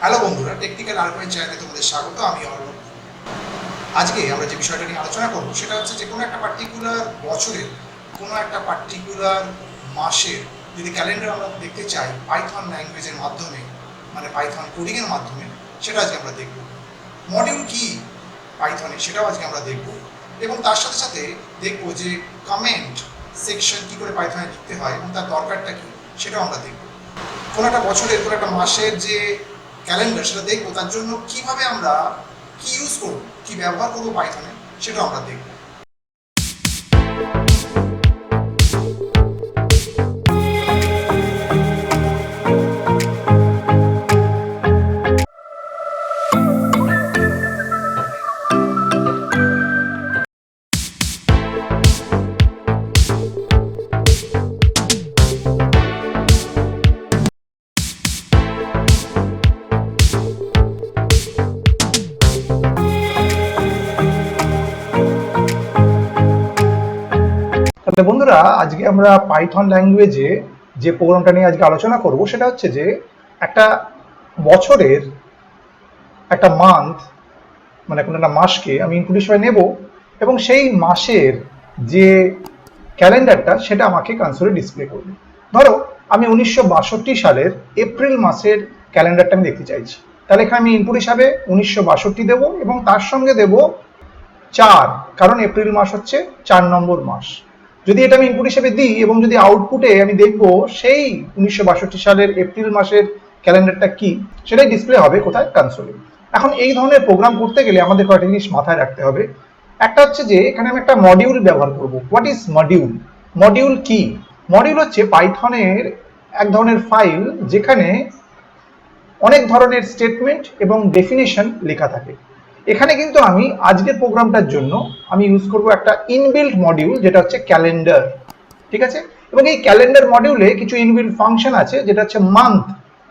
Hello বন্ধুরা, technical argument চ্যানেলে তোমাদের স্বাগত। আমি অর্ণব। আজকে আমরা যে বিষয়টা নিয়ে আলোচনা করব সেটা হচ্ছে যে কোনো একটা পার্টিকুলার বছরের কোনো একটা পার্টিকুলার মাসের যদি ক্যালেন্ডার আমরা দেখতে চাই পাইথন ল্যাঙ্গুয়েজের মাধ্যমে, মানে পাইথন কোডিংয়ের মাধ্যমে, সেটা আজকে আমরা দেখব। মডিউল কি পাইথনে সেটাও আজকে আমরা দেখব, এবং তার সাথে সাথে দেখব যে কমেন্ট সেকশন কী করে পাইথনে লিখতে হয় এবং তার দরকারটা কী সেটাও আমরা দেখব। কোনো একটা বছরের কোনো একটা মাসের যে ক্যালেন্ডার সেটা দেখবো, তার জন্য কিভাবে আমরা কি ইউজ করবো, কি ব্যবহার করবো পাইথনে, সেটাও আমরা দেখবো। তাহলে বন্ধুরা, আজকে আমরা পাইথন ল্যাঙ্গুয়েজে যে প্রোগ্রামটা নিয়ে আজকে আলোচনা করব সেটা হচ্ছে যে একটা বছরের একটা মান্থ, মানে কোনো একটা মাসকে আমি ইনপুট হিসেবে নেব এবং সেই মাসের যে ক্যালেন্ডারটা সেটা আমাকে কনসোলে ডিসপ্লে করবে। ধরো আমি 1962 সালের এপ্রিল মাসের ক্যালেন্ডারটা আমি দেখতে চাইছি, তাহলে এখানে আমি ইনপুট হিসাবে 1962 দেব এবং তার সঙ্গে দেব 4, কারণ এপ্রিল মাস হচ্ছে 4 নম্বর মাস। যদি এটা আমি ইনপুট হিসেবে দিই এবং যদি আউটপুটে আমি দেখব সেই 1962 সালের এপ্রিল মাসের ক্যালেন্ডারটা কি, সেটাই ডিসপ্লে হবে কোথায়, কনসোলে। এখন এই ধরনের প্রোগ্রাম করতে গেলে আমাদের কয়েকটা জিনিস মাথায় রাখতে হবে। একটা হচ্ছে যে এখানে আমি একটা মডিউল ব্যবহার করব। What is module? মডিউল কি? মডিউল হচ্ছে পাইথনের এক ধরনের ফাইল যেখানে অনেক ধরনের স্টেটমেন্ট এবং ডেফিনেশন লেখা থাকে। এখানে কিন্তু আমি আজকের প্রোগ্রামটার জন্য আমি ইউজ করব একটা ইনবিল্ট মডিউল, যেটা হচ্ছে ক্যালেন্ডার। ঠিক আছে? এবং এই ক্যালেন্ডার মডিউলে কিছু ইনবিল্ট ফাংশন আছে, যেটা হচ্ছে মান্থ।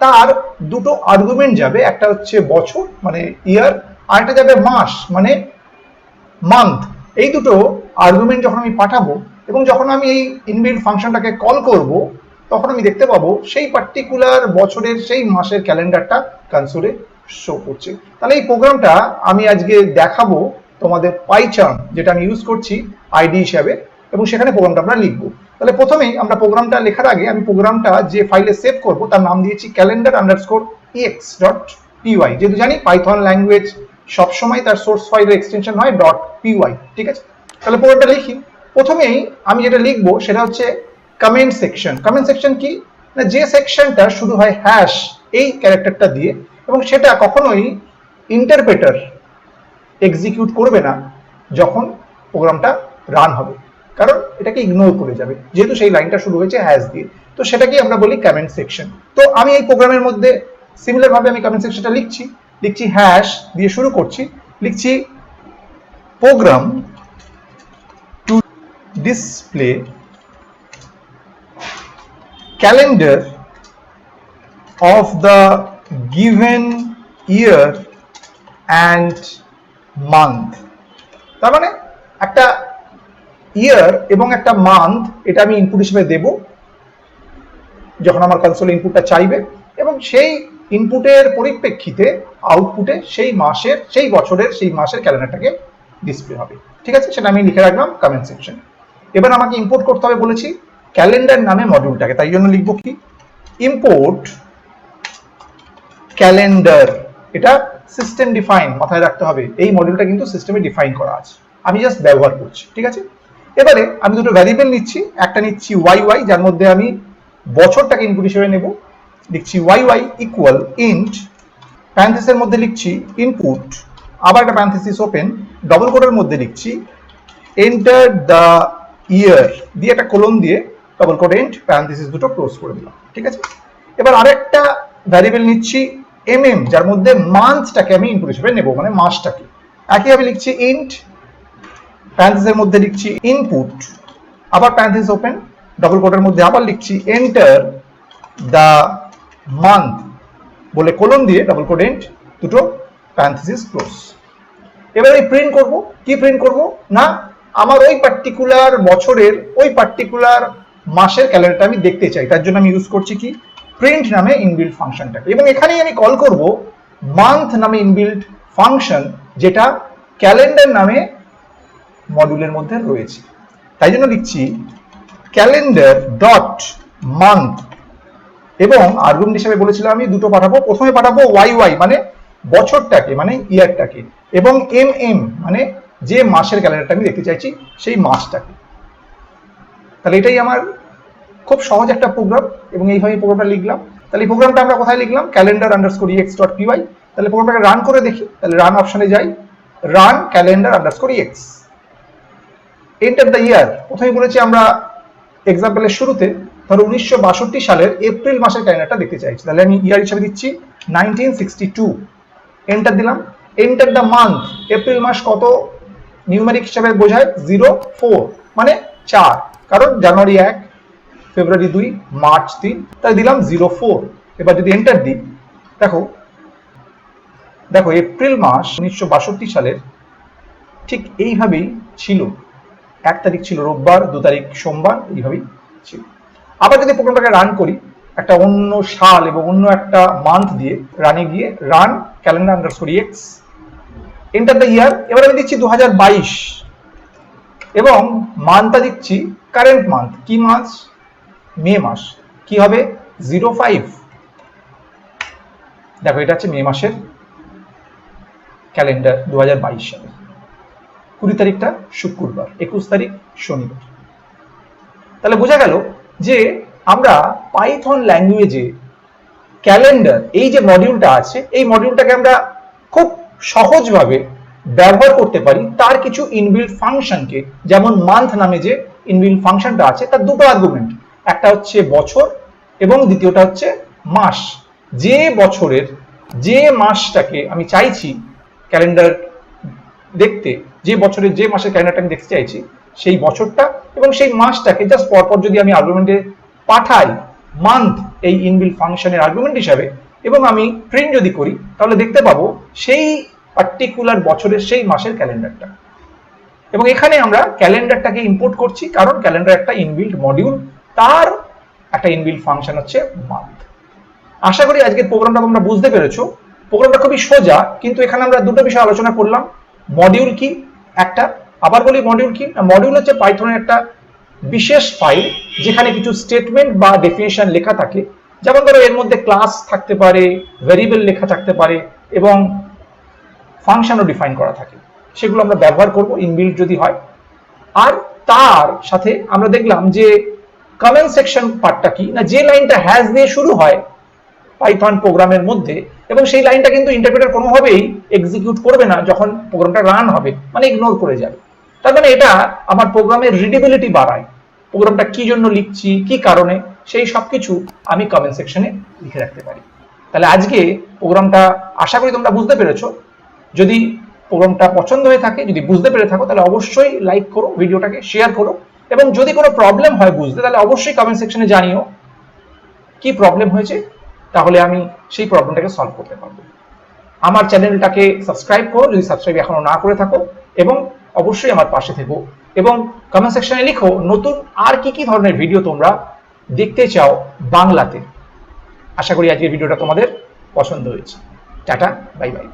তার দুটো আর্গুমেন্ট যাবে, একটা হচ্ছে বছর মানে ইয়ার, আর একটা যাবে মাস মানে মান্থ। এই দুটো আর্গুমেন্ট যখন আমি পাঠাবো এবং যখন আমি এই ইনবিল্ট ফাংশনটাকে কল করব, তখন আমি দেখতে পাবো সেই পার্টিকুলার বছরের সেই মাসের ক্যালেন্ডারটা কনসোলে শো করছে। তাহলে এই প্রোগ্রামটা আমি আজকে দেখাবো তোমাদের পাইচার্ম, যেটা আমি ইউজ করছি আইডি হিসাবে, এবং সেখানে প্রোগ্রামটা আমরা লিখবো। তাহলে প্রথমেই আমরা প্রোগ্রামটা লেখার আগে আমি প্রোগ্রামটা যে ফাইলে সেভ করব তার নাম দিয়েছি calendar_ex.py। যেহেতু জানি পাইথন ল্যাঙ্গুয়েজ সবসময় তার সোর্স ফাইলের এক্সটেনশন হয় .py। ঠিক আছে? তাহলে প্রোগ্রামটা লিখি। প্রথমেই আমি যেটা লিখবো সেটা হচ্ছে কমেন্ট সেকশন। কমেন্ট সেকশন কি না, যে সেকশনটা শুরু হয় হ্যাশ এই ক্যারেক্টারটা দিয়ে, এবং সেটা কখনোই ইন্টারপ্রেটার এক্সিকিউট করবে না যখন প্রোগ্রামটা রান হবে, কারণ এটাকে ইগনোর করে যাবে, যেহেতু সেই লাইনটা শুরু হয়েছে হ্যাশ দিয়ে। তো সেটাকেই আমরা বলি কমেন্ট সেকশন। তো আমি এই প্রোগ্রামের মধ্যে সিমিলার ভাবে আমি কমেন্ট সেকশনটা লিখছি হ্যাশ দিয়ে শুরু করছি, লিখছি program to display calendar of the given year and month। তার মানে একটা ইয়ার এবং একটা মান্থ এটা আমি ইনপুট হিসেবে দেব যখন আমার কনসোল ইনপুটটা চাইবে, এবং সেই ইনপুটের পরিপ্রেক্ষিতে আউটপুটে সেই মাসের, সেই বছরের, সেই মাসের ক্যালেন্ডারটাকে ডিসপ্লে হবে। ঠিক আছে? সেটা আমি লিখে রাখলাম কমেন্ট সেকশন। এবার আমাকে ইম্পোর্ট করতে হবে বলেছি ক্যালেন্ডার নামে মডিউলটাকে, তাই জন্য লিখবো কি ইম্পোর্ট ক্যালেন্ডার। এটা সিস্টেম ডিফাইন, মাথায় রাখতে হবে এই মডিউলটা কিন্তু সিস্টেমে ডিফাইন করা আছে, আমি জাস্ট ব্যবহার করছি। ঠিক আছে? এবারে আমি দুটো ভ্যারিয়েবল নিচ্ছি, একটা নিচ্ছি yy, যার মধ্যে আমি বছরটাকে ইনপুট হিসেবে নেব। লিখছি yy ইকুয়াল ইন্ট, প্যারেনথেসিসের মধ্যে লিখছি ইনপুট, আবার একটা প্যারেনথেসিস ওপেন, ডবল কোটের মধ্যে লিখছি এন্টার দ্য ইয়ার দিয়ে একটা কোলন দিয়ে ডবল কোট এন্ড, প্যারেনথেসিস দুটো ক্লোজ করে দিলাম। ঠিক আছে? এবার আরেকটা ভ্যারিয়েবল নিচ্ছি যার মধ্যে মান্থটাকে আমি ইনপুট হিসেবে নেব, মানে মাসটাকে। একইভাবে লিখছি ইন্ট, প্যারেনথেসিসের মধ্যে লিখছি ইনপুট, আবার প্যারেনথেসিস ওপেন, ডবল কোটের মধ্যে আবার লিখছি এন্টার দ্য মান্থ বলে কোলন দিয়ে ডবল কোট এন্ড, দুটো প্যারেনথেসিস ক্লোজ। এবার এই প্রিন্ট করব, কি প্রিন্ট করব না, আমার ওই পার্টিকুলার বছরের ওই পার্টিকুলার মাসের ক্যালেন্ডারটা আমি দেখতে চাই, তার জন্য আমি ইউজ করছি কি প্রিন্ট নামে ইনবিল্ট ফাংশনটাকে, এবং এখানেই আমি কল করব মান্থ নামে ইনবিল্ট ফাংশন, যেটা ক্যালেন্ডার নামে মডিউলের মধ্যে রয়েছে। তাই জন্য লিখছি ক্যালেন্ডার ডট মান্থ, এবং আর্গুমেন্ট হিসেবে বলেছিলাম আমি দুটো পাঠাবো। প্রথমে পাঠাবো ওয়াই মানে বছরটাকে, মানে ইয়ারটাকে, এবং এম মানে যে মাসের ক্যালেন্ডারটা আমি দেখতে চাইছি সেই মাসটাকে। তাহলে এটাই আমার খুব সহজ একটা প্রোগ্রাম, এবং এইভাবে প্রোগ্রামটা লিখলাম। তাহলে এই প্রোগ্রামটা আমরা কোথায় লিখলাম? Calendar underscore x dot PY. তাহলে প্রোগ্রামটাকে রান করে দেখি। তাহলে রান অপশনে যাই, run calendar underscore x, enter the year. প্রথমে বলেছি আমরা এক্সাম্পলের শুরুতে ধরো 1962 সালের এপ্রিল মাসের ক্যালেন্ডারটা দেখতে চাইছি। তাহলে আমি ইয়ার হিসাবে দিচ্ছি 1962, এন্টার দিলাম। এন্টার দ্য মান্থ, এপ্রিল মাস কত নিউমেরিক হিসাবে বোঝায়? 04, মানে 4, কারণ জানুয়ারি 1, ফেব্রুয়ারি 2, মার্চ 3, তাই দিলাম 04। এবার যদি এন্টার দিই, দেখো দেখো এপ্রিল মাস 1962 সালের ঠিক এইভাবেই ছিল। 1 তারিখ ছিল রোববার, 2 তারিখ সোমবার, এইভাবেই ছিল। আবার যদি প্রোগ্রামটাকে রান করি একটা অন্য সাল এবং অন্য একটা মান্থ দিয়ে, রানে গিয়ে run calendar underscore x, enter the year. এবার আমি দিচ্ছি 2022, এবং মান্থটা দিচ্ছি কারেন্ট মান্থ। কি মাস? মে মাস। কি হবে? 05। দেখো এটা হচ্ছে মে মাসের ক্যালেন্ডার 2022 সালে। 20 তারিখটা শুক্রবার, 21 তারিখ শনিবার। তাহলে বোঝা গেল যে আমরা পাইথন ল্যাঙ্গুয়েজে ক্যালেন্ডার, এই যে মডিউলটা আছে, এই মডিউলটাকে আমরা খুব সহজভাবে ব্যবহার করতে পারি তার কিছু ইনবিল্ট ফাংশনকে। যেমন মান্থ নামে যে ইনবিল্ট ফাংশনটা আছে তার দুটো আর্গুমেন্ট, একটা হচ্ছে বছর এবং দ্বিতীয়টা হচ্ছে মাস। যে বছরের যে মাসটাকে আমি চাইছি ক্যালেন্ডার দেখতে, যে বছরের যে মাসের ক্যালেন্ডারটা আমি দেখতে চাইছি সেই বছরটা এবং সেই মাসটাকে জাস্ট পরপর যদি আমি আর্গুমেন্টে পাঠাই মান্থ এই ইনবিল্ট ফাংশনের আর্গুমেন্ট হিসাবে, এবং আমি প্রিন্ট যদি করি, তাহলে দেখতে পাবো সেই পার্টিকুলার বছরের সেই মাসের ক্যালেন্ডারটা। এবং এখানে আমরা ক্যালেন্ডারটাকে ইম্পোর্ট করছি, কারণ ক্যালেন্ডার একটা ইনবিল্ট মডিউল, তার একটা ইনবিল্ট ফাংশন হচ্ছে মান্থ। আশা করি আজকের প্রোগ্রামটা তোমরা বুঝতে পেরেছো। প্রোগ্রামটা খুবই সোজা, কিন্তু এখানে আমরা দুটো বিষয় আলোচনা করলাম। মডিউল কি একটা, আবার বলি মডিউল কি? মডিউল হচ্ছে পাইথনের একটা বিশেষ ফাইল যেখানে কিছু স্টেটমেন্ট বা ডেফিনেশন লেখা থাকে। যেমন ধরো এর মধ্যে ক্লাস থাকতে পারে, ভেরিয়েবল লেখা থাকতে পারে, এবং ফাংশনও ডিফাইন করা থাকে। সেগুলো আমরা ব্যবহার করব ইনবিল্ট যদি হয়। আর তার সাথে আমরা দেখলাম যে কমেন্ট সেকশন পার্টটা কি না, যে লাইনটা হ্যাশ দিয়ে শুরু হয় পাইথন প্রোগ্রামের মধ্যে, এবং সেই লাইনটা কিন্তু ইন্টারপ্রেটার কোনোভাবেই এক্সিকিউট করবে না যখন প্রোগ্রামটা রান হবে, মানে ইগনোর করে যাবে। তার মানে এটা আমার প্রোগ্রামের রিডেবিলিটি বাড়ায়। প্রোগ্রামটা কি জন্য লিখছি, কি কারণে, সেই সব কিছু আমি কমেন্ট সেকশনে লিখে রাখতে পারি। তাহলে আজকে প্রোগ্রামটা আশা করি তোমরা বুঝতে পেরেছো। যদি প্রোগ্রামটা পছন্দ হয়ে থাকে, যদি বুঝতে পেরে থাকো, তাহলে অবশ্যই লাইক করো, ভিডিওটাকে শেয়ার করো, এবং যদি কোনো প্রবলেম হয় বুঝতে, তাহলে অবশ্যই কমেন্ট সেকশনে জানিও কি প্রবলেম হয়েছে, তাহলে আমি সেই প্রবলেমটাকে সলভ করতে পারবো। আমার চ্যানেলটাকে সাবস্ক্রাইব করো যদি সাবস্ক্রাইব এখনো না করে থাকো, এবং অবশ্যই আমার পাশে থেকো, এবং কমেন্ট সেকশনে লিখো নতুন আর কি কি ধরনের ভিডিও তোমরা দেখতে চাও বাংলাতে। আশা করি আজকের ভিডিওটা তোমাদের পছন্দ হয়েছে। Tata, bye bye.